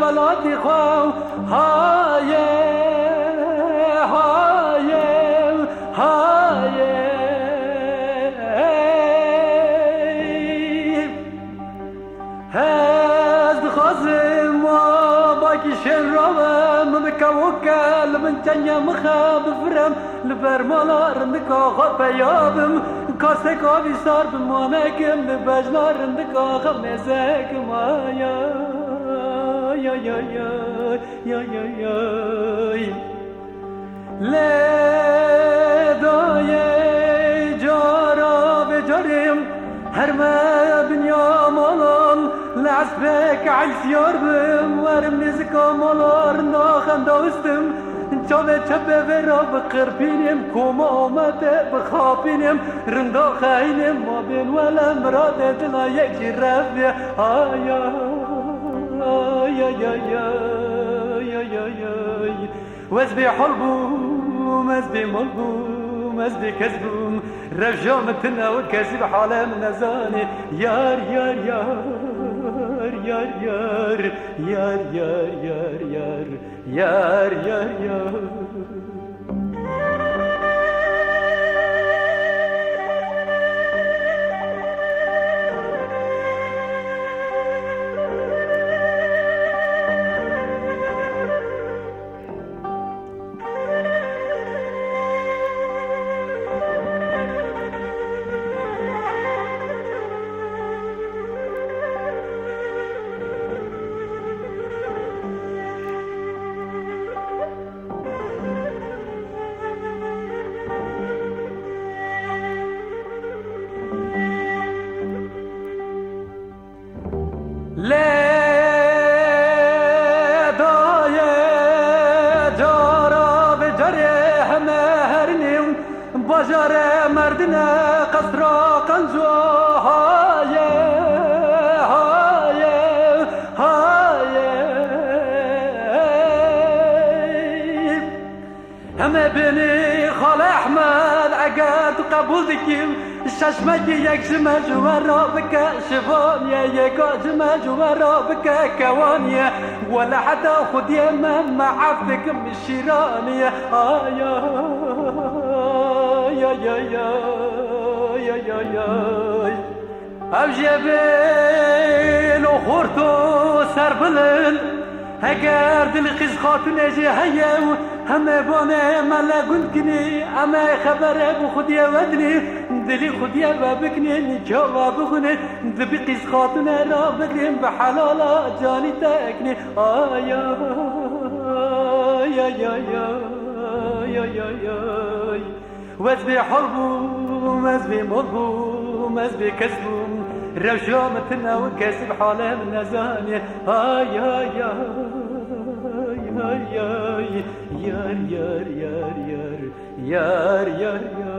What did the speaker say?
ولادی خو های های های هز خازم و باقی شرام مكوكل من جنيا مخاب فرم لبرمالار نكاخ بيابم كاسك ابي صار بمانكم لبجنار نكاخ مزاك مايا يا يا يا يا يا يا لا داي جارا بجرم هرما بنيا مالان لعسبك عالسيار بم ورم نزكا مالار ناخن دوستم چاوه چپه ورا بقربینم کوما آمده بخابینم رندا خینم ما بین ولا مراد دلا یک جی رفیه آیا آیا یا یا یا یا یا وز بی حلبوم از بی ملبوم از بی کذبوم رجامتنا وكذب حالم نزاني يار يار يار يار يار يار يار يار يار يار يار يار لا داية جارا بجري همهرني بجري مردنا قصرا قنجو هاي هاي هاي هم بني خال احمد عقد قبول دكيم ششمك يك جمج ورابك شفانيا يك جمج ورابك كوانيا ولا حتى خد يمن معفتك من الشيرانية يا يا يا يا يا يا او جبل وخورتو سربلن هكار دل خز خاتون اجي هيا هم بانه ملا قلتني اما خبر ابو خديا ودني دلي خديا بابكني نجاوا بخني دبي قز خاتون را بقرم بحلالا جاني تاكني يا يا يا يا يا يا يا وزبي حربو وزبي مضبو وزبي كسبو رجامتنا وكسب حالة من نزاني يا يا يا يا يا يا يا يا يا يا يا